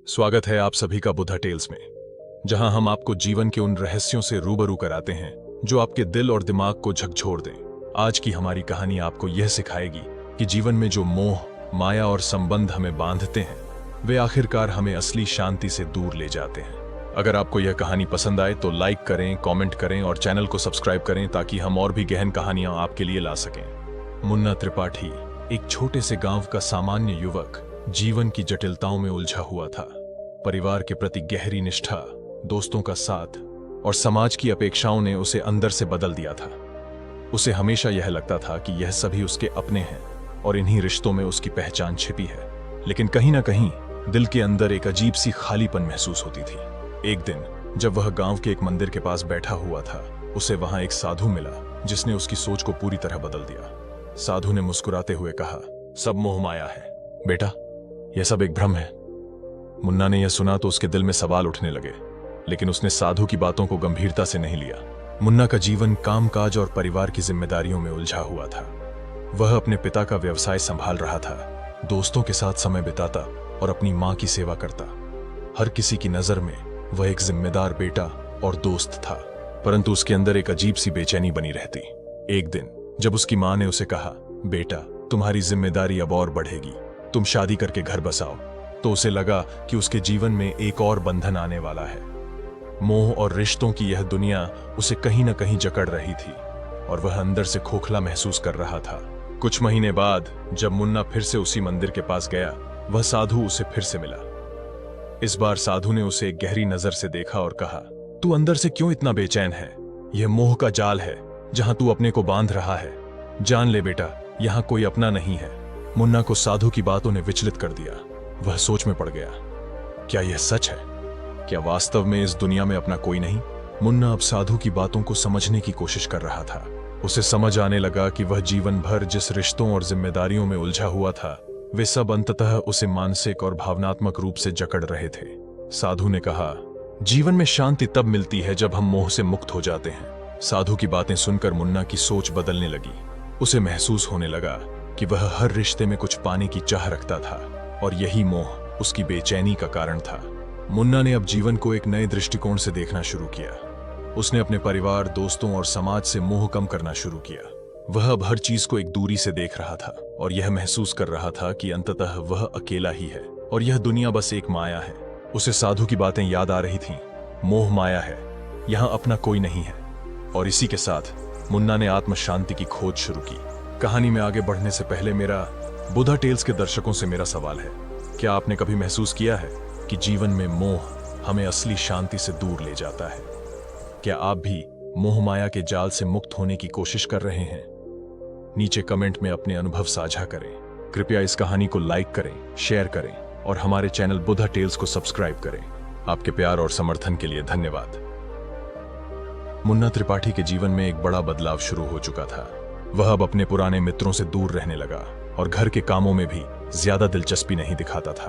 स्वागत है आप सभी का बुधा टेल्स में, जहां हम आपको जीवन के उन रहस्यों से रूबरू कराते हैं जो आपके दिल और दिमाग को झकझोर दें। आज की हमारी कहानी आपको यह सिखाएगी कि जीवन में जो मोह, माया और संबंध हमें बांधते हैं, वे आखिरकार हमें असली शांति से दूर ले जाते हैं। अगर आपको यह कहानी पसंद आए तो लाइक करें, कमेंट करें और चैनल को सब्सक्राइब करें ताकि हम और भी गहन कहानियां आपके लिए ला सकें। मुन्ना त्रिपाठी एक छोटे से गांव का सामान्य युवक जीवन की जटिलताओं में उलझा हुआ था। परिवार के प्रति गहरी निष्ठा, दोस्तों का साथ और समाज की अपेक्षाओं ने उसे अंदर से बदल दिया था। उसे हमेशा यह लगता था कि यह सभी उसके अपने हैं और इन्हीं रिश्तों में उसकी पहचान छिपी है। लेकिन कहीं ना कहीं दिल के अंदर एक अजीब सी खालीपन महसूस होती थी। एक दिन जब वह गांव के एक मंदिर के पास बैठा हुआ था, उसे वहां एक साधु मिला जिसने उसकी सोच को पूरी तरह बदल दिया। साधु ने मुस्कुराते हुए कहा, सब मोह माया है बेटा, यह सब एक भ्रम है। मुन्ना ने यह सुना तो उसके दिल में सवाल उठने लगे, लेकिन उसने साधु की बातों को गंभीरता से नहीं लिया। मुन्ना का जीवन कामकाज और परिवार की जिम्मेदारियों में उलझा हुआ था। वह अपने पिता का व्यवसाय संभाल रहा था, दोस्तों के साथ समय बिताता और अपनी मां की सेवा करता। हर किसी की नजर में वह एक जिम्मेदार बेटा और दोस्त था, परंतु उसके अंदर एक अजीब सी बेचैनी बनी रहती। एक दिन जब उसकी मां ने उसे कहा, बेटा तुम्हारी जिम्मेदारी अब और बढ़ेगी, तुम शादी करके घर बसाओ, तो उसे लगा कि उसके जीवन में एक और बंधन आने वाला है। मोह और रिश्तों की यह दुनिया उसे कहीं न कहीं जकड़ रही थी और वह अंदर से खोखला महसूस कर रहा था। कुछ महीने बाद जब मुन्ना फिर से उसी मंदिर के पास गया, वह साधु उसे फिर से मिला। इस बार साधु ने उसे एक गहरी नजर से देखा और कहा, तू अंदर से क्यों इतना बेचैन है? यह मोह का जाल है जहां तू अपने को बांध रहा है। जान ले बेटा, यहां कोई अपना नहीं है। मुन्ना को साधु की बातों ने विचलित कर दिया। वह सोच में पड़ गया, क्या यह सच है? क्या वास्तव में इस दुनिया में अपना कोई नहीं? मुन्ना अब साधु की बातों को समझने की कोशिश कर रहा था। उसे समझ आने लगा कि वह जीवन भर जिस रिश्तों और जिम्मेदारियों में उलझा हुआ था, वे सब अंततः उसे मानसिक और भावनात्मक रूप से जकड़ रहे थे। साधु ने कहा, जीवन में शांति तब मिलती है जब हम मोह से मुक्त हो जाते हैं। साधु की बातें सुनकर मुन्ना की सोच बदलने लगी। उसे महसूस होने लगा कि वह हर रिश्ते में कुछ पाने की चाह रखता था और यही मोह उसकी बेचैनी का कारण था। मुन्ना ने अब जीवन को एक नए दृष्टिकोण से देखना शुरू किया। उसने अपने परिवार, दोस्तों और समाज से मोह कम करना शुरू किया। वह अब हर चीज को एक दूरी से देख रहा था और यह महसूस कर रहा था कि अंततः वह अकेला ही है और यह दुनिया बस एक माया है। उसे साधु की बातें याद आ रही थीं। मोह माया है, यहां अपना कोई नहीं है। और इसी के साथ मुन्ना ने आत्म शांति की खोज शुरू की। कहानी में आगे बढ़ने से पहले बुधा टेल्स के दर्शकों से मेरा सवाल है, क्या आपने कभी महसूस किया है कि जीवन में मोह हमें असली शांति से दूर ले जाता है? क्या आप भी मोह माया के जाल से मुक्त होने की कोशिश कर रहे हैं? नीचे कमेंट में अपने अनुभव साझा करें। कृपया इस कहानी को लाइक करें, शेयर करें और हमारे चैनल बुधा टेल्स को सब्सक्राइब करें। आपके प्यार और समर्थन के लिए धन्यवाद। मुन्ना त्रिपाठी के जीवन में एक बड़ा बदलाव शुरू हो चुका था। वह अब अपने पुराने मित्रों से दूर रहने लगा और घर के कामों में भी ज्यादा दिलचस्पी नहीं दिखाता था।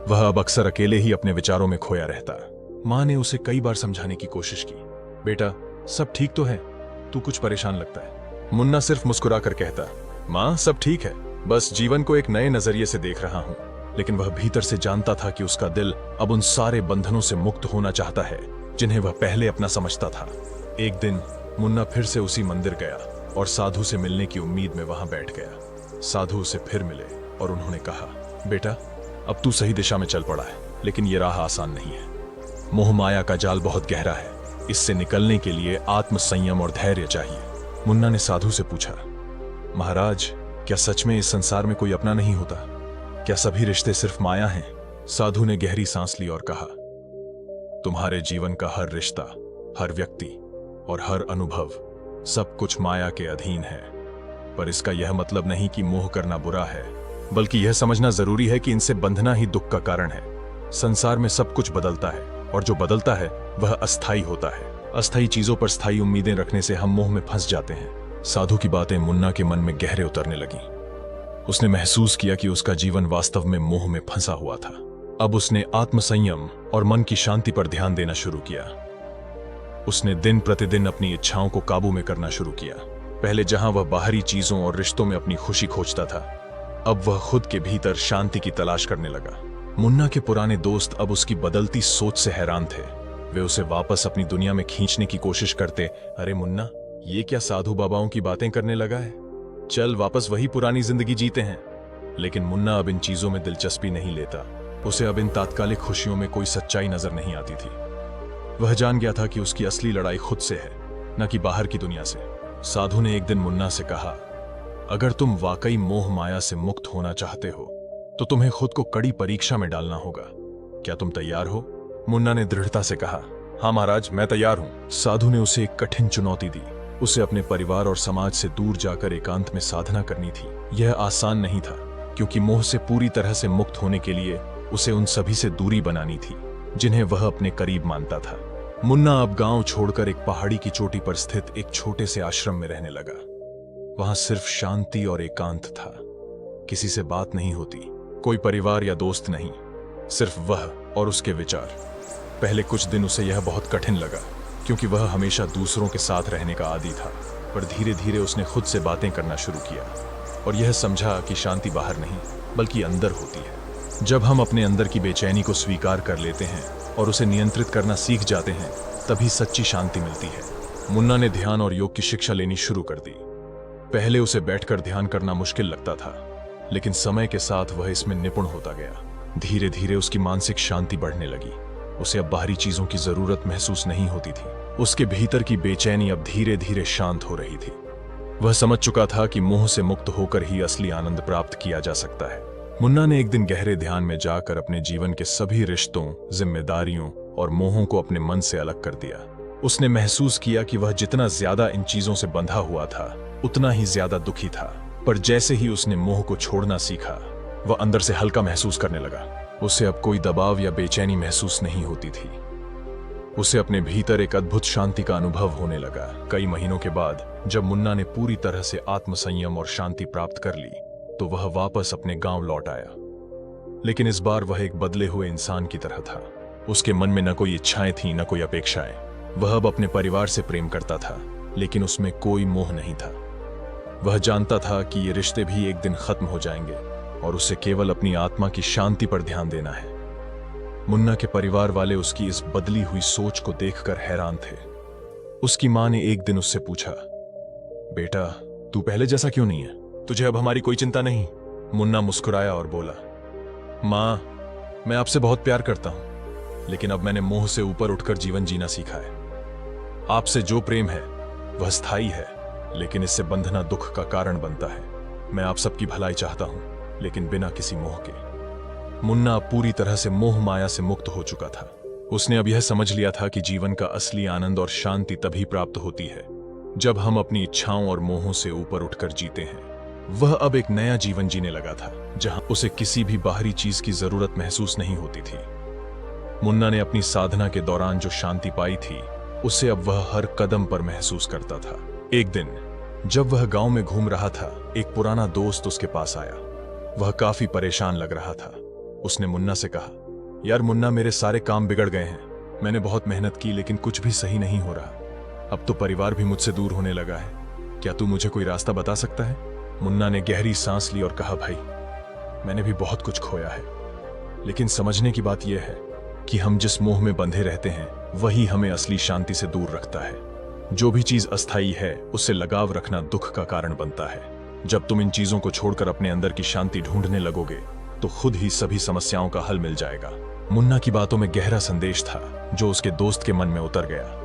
वह अब अक्सर अकेले ही अपने विचारों में खोया रहता। मां ने उसे कई बार समझाने की कोशिश की, बेटा सब ठीक तो है, तू कुछ परेशान लगता है। मुन्ना सिर्फ मुस्कुरा कर कहता, मां सब ठीक है, बस जीवन को एक नए नजरिए से देख रहा हूं। लेकिन वह भीतर से जानता था कि उसका दिल अब उन सारे बंधनों से मुक्त होना चाहता है जिन्हें वह पहले अपना समझता था। एक दिन मुन्ना फिर से उसी मंदिर गया और साधु से मिलने की उम्मीद में वहां बैठ गया। साधु उसे फिर मिले और उन्होंने कहा, बेटा अब तू सही दिशा में चल पड़ा है, लेकिन ये राह आसान नहीं है। मोह माया का जाल बहुत गहरा है, इससे निकलने के लिए आत्म संयम और धैर्य चाहिए। मुन्ना ने साधु से पूछा, महाराज क्या सच में इस संसार में कोई अपना नहीं होता? क्या सभी रिश्ते सिर्फ माया हैं? साधु ने गहरी सांस ली और कहा, तुम्हारे जीवन का हर रिश्ता, हर व्यक्ति और हर अनुभव सब कुछ माया के अधीन है। पर इसका यह मतलब नहीं कि मोह करना बुरा है, बल्कि यह समझना जरूरी है कि इनसे बंधना ही दुख का कारण है। संसार में सब कुछ बदलता है और जो बदलता है वह अस्थायी होता है। अस्थायी चीजों पर स्थायी उम्मीदें रखने से हम मोह में फंस जाते हैं। साधु की बातें मुन्ना के मन में गहरे उतरने लगी। उसने महसूस किया कि उसका जीवन वास्तव में मोह में फंसा हुआ था। अब उसने आत्मसंयम और मन की शांति पर ध्यान देना शुरू किया। उसने दिन प्रतिदिन अपनी इच्छाओं को काबू में करना शुरू किया। पहले जहां वह बाहरी चीजों और रिश्तों में अपनी खुशी खोजता था, अब वह खुद के भीतर शांति की तलाश करने लगा। मुन्ना के पुराने दोस्त अब उसकी बदलती सोच से हैरान थे। वे उसे वापस अपनी दुनिया में खींचने की कोशिश करते। अरे मुन्ना, ये क्या साधु बाबाओं की बातें करने लगा है? चल वापस वही पुरानी जिंदगी जीते हैं। लेकिन मुन्ना अब इन चीजों में दिलचस्पी नहीं लेता। उसे अब इन तात्कालिक खुशियों में कोई सच्चाई नजर नहीं आती थी। वह जान गया था कि उसकी असली लड़ाई खुद से है, न कि बाहर की दुनिया से। साधु ने एक दिन मुन्ना से कहा, अगर तुम वाकई मोह माया से मुक्त होना चाहते हो तो तुम्हें खुद को कड़ी परीक्षा में डालना होगा। क्या तुम तैयार हो? मुन्ना ने दृढ़ता से कहा, हाँ महाराज, मैं तैयार हूं। साधु ने उसे एक कठिन चुनौती दी। उसे अपने परिवार और समाज से दूर जाकर एकांत में साधना करनी थी। यह आसान नहीं था, क्योंकि मोह से पूरी तरह से मुक्त होने के लिए उसे उन सभी से दूरी बनानी थी जिन्हें वह अपने करीब मानता था। मुन्ना अब गांव छोड़कर एक पहाड़ी की चोटी पर स्थित एक छोटे से आश्रम में रहने लगा। वहां सिर्फ शांति और एकांत था। किसी से बात नहीं होती, कोई परिवार या दोस्त नहीं, सिर्फ वह और उसके विचार। पहले कुछ दिन उसे यह बहुत कठिन लगा, क्योंकि वह हमेशा दूसरों के साथ रहने का आदी था। पर धीरे धीरे उसने खुद से बातें करना शुरू किया और यह समझा कि शांति बाहर नहीं बल्कि अंदर होती है। जब हम अपने अंदर की बेचैनी को स्वीकार कर लेते हैं और उसे नियंत्रित करना सीख जाते हैं, तभी सच्ची शांति मिलती है। मुन्ना ने ध्यान और योग की शिक्षा लेनी शुरू कर दी। पहले उसे बैठकर ध्यान करना मुश्किल लगता था, लेकिन समय के साथ वह इसमें निपुण होता गया। धीरे धीरे उसकी मानसिक शांति बढ़ने लगी। उसे अब बाहरी चीजों की जरूरत महसूस नहीं होती थी। उसके भीतर की बेचैनी अब धीरे धीरे शांत हो रही थी। वह समझ चुका था कि मोह से मुक्त होकर ही असली आनंद प्राप्त किया जा सकता है। मुन्ना ने एक दिन गहरे ध्यान में जाकर अपने जीवन के सभी रिश्तों, जिम्मेदारियों और मोहों को अपने मन से अलग कर दिया। उसने महसूस किया कि वह जितना ज्यादा इन चीजों से बंधा हुआ था, उतना ही ज्यादा दुखी था। पर जैसे ही उसने मोह को छोड़ना सीखा, वह अंदर से हल्का महसूस करने लगा। उसे अब कोई दबाव या बेचैनी महसूस नहीं होती थी। उसे अपने भीतर एक अद्भुत शांति का अनुभव होने लगा। कई महीनों के बाद जब मुन्ना ने पूरी तरह से आत्मसंयम और शांति प्राप्त कर ली, तो वह वापस अपने गांव लौट आया। लेकिन इस बार वह एक बदले हुए इंसान की तरह था। उसके मन में न कोई इच्छाएं थीं, न कोई अपेक्षाएं। वह अब अपने परिवार से प्रेम करता था, लेकिन उसमें कोई मोह नहीं था। वह जानता था कि ये रिश्ते भी एक दिन खत्म हो जाएंगे और उसे केवल अपनी आत्मा की शांति पर ध्यान देना है। मुन्ना के परिवार वाले उसकी इस बदली हुई सोच को देखकर हैरान थे। उसकी मां ने एक दिन उससे पूछा, बेटा, तू पहले जैसा क्यों नहीं है? तुझे अब हमारी कोई चिंता नहीं? मुन्ना मुस्कुराया और बोला, मां, मैं आपसे बहुत प्यार करता हूं, लेकिन अब मैंने मोह से ऊपर उठकर जीवन जीना सीखा है। आपसे जो प्रेम है वह स्थायी है, लेकिन इससे बंधना दुख का कारण बनता है। मैं आप सबकी भलाई चाहता हूं, लेकिन बिना किसी मोह के। मुन्ना पूरी तरह से मोह माया से मुक्त हो चुका था। उसने अब यह समझ लिया था कि जीवन का असली आनंद और शांति तभी प्राप्त होती है जब हम अपनी इच्छाओं और मोहों से ऊपर उठकर जीते हैं। वह अब एक नया जीवन जीने लगा था, जहां उसे किसी भी बाहरी चीज की जरूरत महसूस नहीं होती थी। मुन्ना ने अपनी साधना के दौरान जो शांति पाई थी, उसे अब वह हर कदम पर महसूस करता था। एक दिन जब वह गांव में घूम रहा था, एक पुराना दोस्त उसके पास आया। वह काफी परेशान लग रहा था। उसने मुन्ना से कहा, यार मुन्ना, मेरे सारे काम बिगड़ गए हैं। मैंने बहुत मेहनत की, लेकिन कुछ भी सही नहीं हो रहा। अब तो परिवार भी मुझसे दूर होने लगा है। क्या तू मुझे कोई रास्ता बता सकता है? मुन्ना ने गहरी सांस ली और कहा, भाई, मैंने भी बहुत कुछ खोया है, लेकिन समझने की बात यह है कि हम जिस मोह में बंधे रहते हैं, वही हमें असली शांति से दूर रखता है। जो भी चीज अस्थायी है, उससे लगाव रखना दुख का कारण बनता है। जब तुम इन चीजों को छोड़कर अपने अंदर की शांति ढूंढने लगोगे, तो खुद ही सभी समस्याओं का हल मिल जाएगा। मुन्ना की बातों में गहरा संदेश था, जो उसके दोस्त के मन में उतर गया।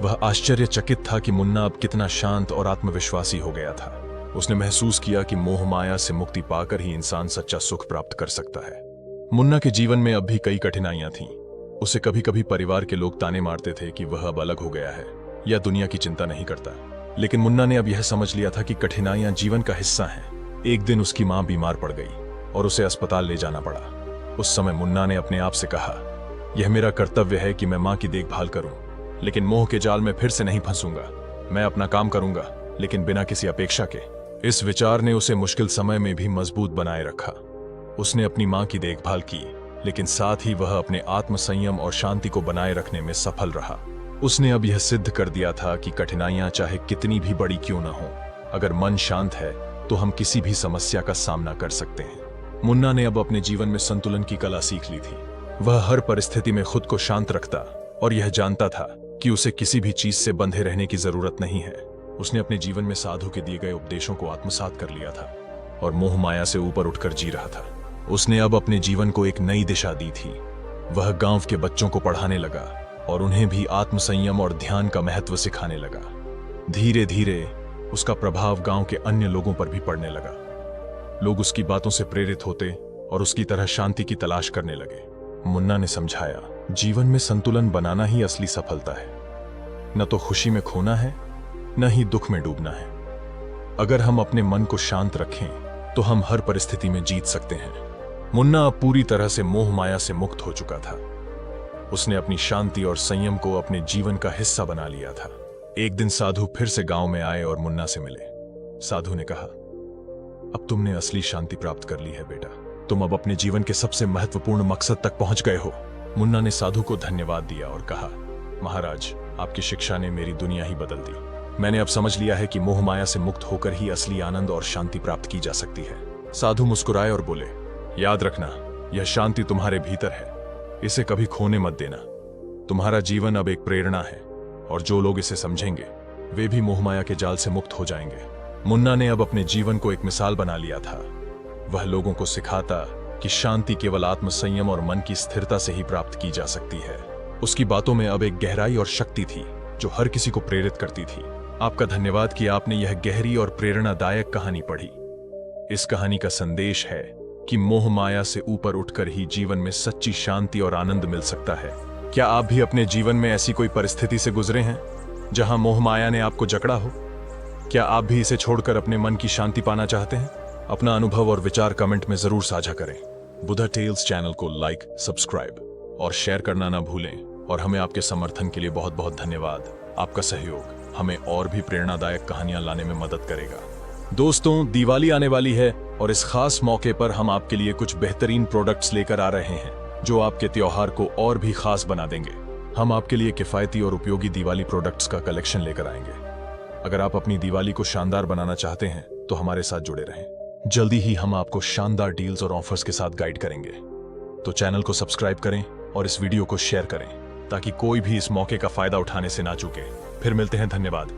वह आश्चर्यचकित था कि मुन्ना अब कितना शांत और आत्मविश्वासी हो गया था। उसने महसूस किया कि मोह माया से मुक्ति पाकर ही इंसान सच्चा सुख प्राप्त कर सकता है। मुन्ना के जीवन में अब भी कई कठिनाइयां थीं। उसे कभी कभी परिवार के लोग ताने मारते थे कि वह अब अलग हो गया है या दुनिया की चिंता नहीं करता। लेकिन मुन्ना ने अब यह समझ लिया था कि कठिनाइयां जीवन का हिस्सा हैं। एक दिन उसकी मां बीमार पड़ गई और उसे अस्पताल ले जाना पड़ा। उस समय मुन्ना ने अपने आप से कहा, यह मेरा कर्तव्य है कि मैं मां की देखभाल करूं, लेकिन मोह के जाल में फिर से नहीं फंसूंगा। मैं अपना काम करूंगा, लेकिन बिना किसी अपेक्षा के। इस विचार ने उसे मुश्किल समय में भी मजबूत बनाए रखा। उसने अपनी मां की देखभाल की, लेकिन साथ ही वह अपने आत्मसंयम और शांति को बनाए रखने में सफल रहा। उसने अब यह सिद्ध कर दिया था कि कठिनाइयां चाहे कितनी भी बड़ी क्यों न हो, अगर मन शांत है तो हम किसी भी समस्या का सामना कर सकते हैं। मुन्ना ने अब अपने जीवन में संतुलन की कला सीख ली थी। वह हर परिस्थिति में खुद को शांत रखता और यह जानता था कि उसे किसी भी चीज से बंधे रहने की जरूरत नहीं है। उसने अपने जीवन में साधु के दिए गए उपदेशों को आत्मसात कर लिया था और मोह माया से ऊपर उठकर जी रहा था। उसने अब अपने जीवन को एक नई दिशा दी थी। वह गांव के बच्चों को पढ़ाने लगा और उन्हें भी आत्मसंयम और ध्यान का महत्व सिखाने लगा। धीरे धीरे उसका प्रभाव गांव के अन्य लोगों पर भी पड़ने लगा। लोग उसकी बातों से प्रेरित होते और उसकी तरह शांति की तलाश करने लगे। मुन्ना ने समझाया, जीवन में संतुलन बनाना ही असली सफलता है। न तो खुशी में खोना है, न ही दुख में डूबना है। अगर हम अपने मन को शांत रखें तो हम हर परिस्थिति में जीत सकते हैं। मुन्ना अब पूरी तरह से मोह माया से मुक्त हो चुका था। उसने अपनी शांति और संयम को अपने जीवन का हिस्सा बना लिया था। एक दिन साधु फिर से गांव में आए और मुन्ना से मिले। साधु ने कहा, अब तुमने असली शांति प्राप्त कर ली है बेटा। तुम अब अपने जीवन के सबसे महत्वपूर्ण मकसद तक पहुंच गए हो। मुन्ना ने साधु को धन्यवाद दिया और कहा, महाराज, आपकी शिक्षा ने मेरी दुनिया ही बदल दी। मैंने अब समझ लिया है कि मोह माया से मुक्त होकर ही असली आनंद और शांति प्राप्त की जा सकती है। साधु मुस्कुराए और बोले, याद रखना, यह शांति तुम्हारे भीतर है, इसे कभी खोने मत देना। तुम्हारा जीवन अब एक प्रेरणा है और जो लोग इसे समझेंगे वे भी मोह माया के जाल से मुक्त हो जाएंगे। मुन्ना ने अब अपने जीवन को एक मिसाल बना लिया था। वह लोगों को सिखाता कि शांति केवल आत्मसंयम और मन की स्थिरता से ही प्राप्त की जा सकती है। उसकी बातों में अब एक गहराई और शक्ति थी जो हर किसी को प्रेरित करती थी। आपका धन्यवाद कि आपने यह गहरी और प्रेरणादायक कहानी पढ़ी। इस कहानी का संदेश है कि मोह माया से ऊपर उठकर ही जीवन में सच्ची शांति और आनंद मिल सकता है। क्या आप भी अपने जीवन में ऐसी कोई परिस्थिति से गुजरे हैं जहां मोह माया ने आपको जकड़ा हो? क्या आप भी इसे छोड़कर अपने मन की शांति पाना चाहते हैं? अपना अनुभव और विचार कमेंट में जरूर साझा करें। बुधा टेल्स चैनल को लाइक, सब्सक्राइब और शेयर करना ना भूलें। और हमें आपके समर्थन के लिए बहुत बहुत धन्यवाद। आपका सहयोग हमें और भी प्रेरणादायक कहानियां लाने में मदद करेगा। दोस्तों, दिवाली आने वाली है और इस खास मौके पर हम आपके लिए कुछ बेहतरीन प्रोडक्ट्स लेकर आ रहे हैं जो आपके त्योहार को और भी खास बना देंगे। हम आपके लिए किफायती और उपयोगी दिवाली प्रोडक्ट्स का कलेक्शन लेकर आएंगे। अगर आप अपनी दिवाली को शानदार बनाना चाहते हैं तो हमारे साथ जुड़े रहें। जल्दी ही हम आपको शानदार डील्स और ऑफर्स के साथ गाइड करेंगे। तो चैनल को सब्सक्राइब करें और इस वीडियो को शेयर करें ताकि कोई भी इस मौके का फायदा उठाने से ना चूके। फिर मिलते हैं, धन्यवाद।